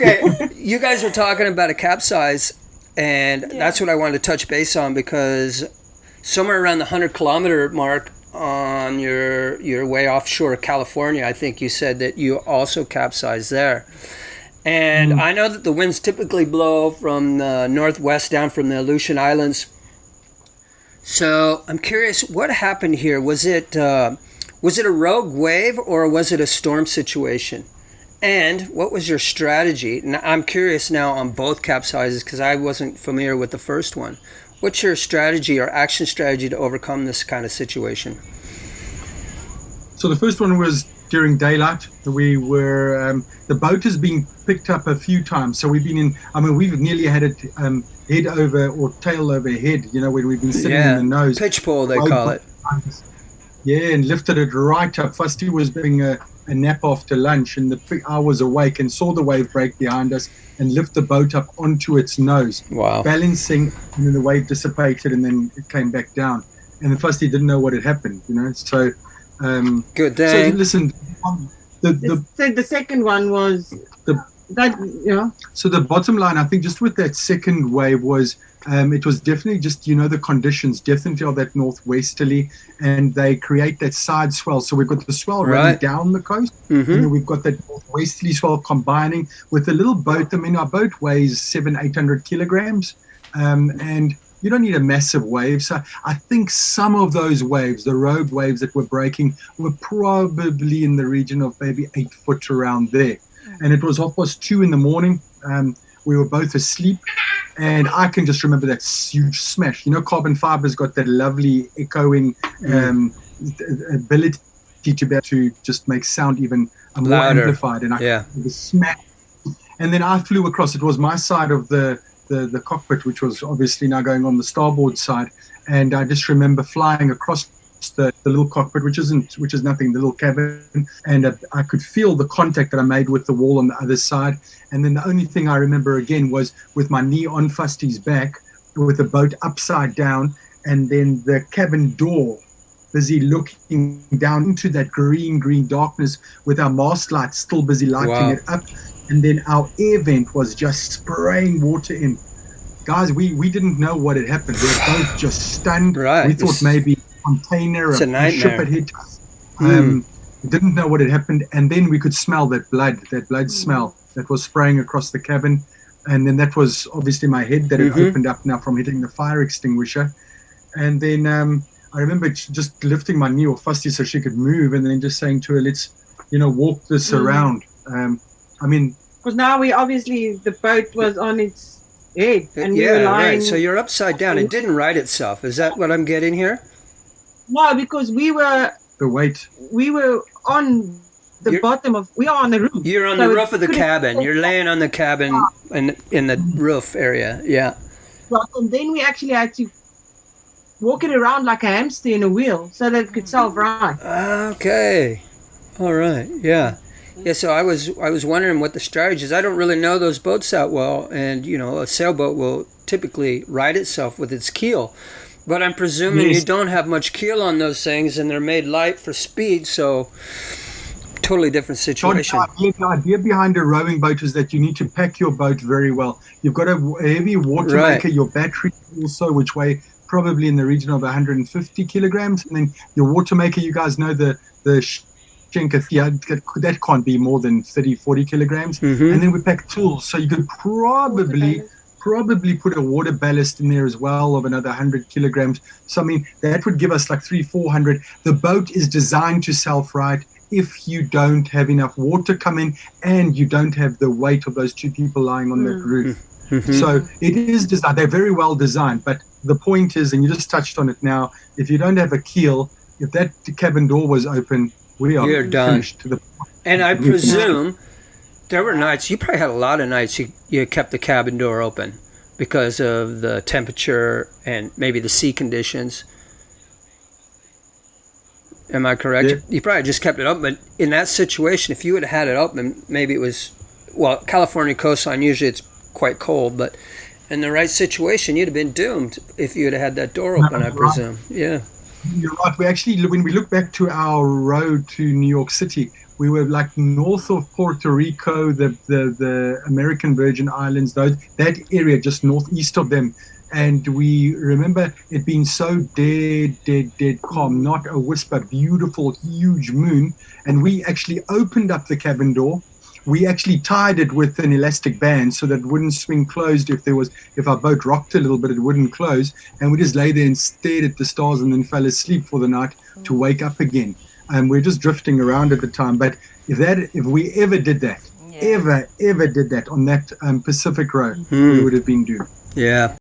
Okay, you guys were talking about a capsize, and that's what I wanted to touch base on because somewhere around the 100-kilometer mark on your way offshore California, I think you said that you also capsized there. And I know that the winds typically blow from the northwest down from the Aleutian Islands. So I'm curious, what happened here? Was it a rogue wave or was it a storm situation? And what was your strategy? Now, I'm curious now on both capsizes because I wasn't familiar with the first one. What's your strategy or action strategy to overcome this kind of situation? So the first one was during daylight. We were the boat has been picked up a few times. So we've been in. I mean, we've nearly had it head over or tail over head. You know, when we've been sitting in the nose. Pitch pole, they call it. Yeah, and lifted it right up. Vasti was doing a nap after lunch, and I was awake and saw the wave break behind us and lift the boat up onto its nose. Wow. Balancing, and then the wave dissipated, and then it came back down. And Vasti didn't know what had happened, you know. So, good day. So listen, the second one was that, you know. So the bottom line, I think, just with that second wave was. It was definitely just, you know, the conditions definitely are that northwesterly, and they create that side swell. So we've got the swell running down the coast, and then we've got that northwesterly swell combining with the little boat. I mean, our boat weighs 700-800 kilograms, and you don't need a massive wave. So I think some of those waves, the rogue waves that were breaking, were probably in the region of maybe 8 foot around there. And it was 2:30 in the morning. We were both asleep. And I can just remember that huge smash. You know, carbon fiber's got that lovely echoing ability to be able to just make sound even more amplified. And the smash. And then I flew across. It was my side of the cockpit, which was obviously now going on the starboard side. And I just remember flying across the little cockpit, which is nothing, the little cabin, and I could feel the contact that I made with the wall on the other side. And then the only thing I remember again was with my knee on Vasti's back, with the boat upside down, and then the cabin door busy looking down into that green darkness with our mast lights still busy lighting it up, and then our air vent was just spraying water in. Guys, we didn't know what had happened. We were both just stunned. We thought maybe container, a ship had hit us. Didn't know what had happened, and then we could smell that blood smell that was spraying across the cabin, and then that was obviously my head that had opened up now from hitting the fire extinguisher. And then I remember just lifting my knee off Vasti so she could move, and then just saying to her, let's, you know, walk this around. I mean, because now the boat was on its head, and we were lying. So you're upside down. It didn't right itself. Is that what I'm getting here? No, because we were on the bottom of. We are on the roof. You're on the roof of the cabin. You're laying on the cabin in the roof area. Yeah. And then we actually had to walk it around like a hamster in a wheel so that it could self-right. Okay. All right. Yeah. Yeah. So I was wondering what the strategy is. I don't really know those boats that well, and you know, a sailboat will typically right itself with its keel. But I'm presuming you don't have much keel on those things, and they're made light for speed, so totally different situation. The idea behind a rowing boat is that you need to pack your boat very well. You've got a heavy water maker, your battery also, which weigh probably in the region of 150 kilograms, and then your water maker, you guys know the Schenker, that can't be more than 30-40 kilograms. And then we pack tools, so you could probably put a water ballast in there as well of another 100 kilograms. So, I mean, that would give us like 300-400. The boat is designed to self-right if you don't have enough water coming and you don't have the weight of those two people lying on that roof. So it is designed. They're very well designed. But the point is, and you just touched on it now, if you don't have a keel, if that cabin door was open, you're done. And I presume there were nights, you probably had a lot of nights you kept the cabin door open because of the temperature and maybe the sea conditions. Am I correct? Yeah. You probably just kept it open. But in that situation, if you had had it open, maybe it was, California coastline, usually it's quite cold, but in the right situation, you'd have been doomed if you had that door open, I presume. Yeah. You're right. We actually, when we look back to our road to New York City, We were like north of Puerto Rico, the American Virgin Islands, that area just northeast of them. And we remember it being so dead calm, not a whisper, beautiful, huge moon. And we actually opened up the cabin door. We actually tied it with an elastic band so that it wouldn't swing closed. If our boat rocked a little bit, it wouldn't close. And we just lay there and stared at the stars and then fell asleep for the night to wake up again. We're just drifting around at the time. But if we ever did that, ever did that on that Pacific road, we would have been doomed. Yeah.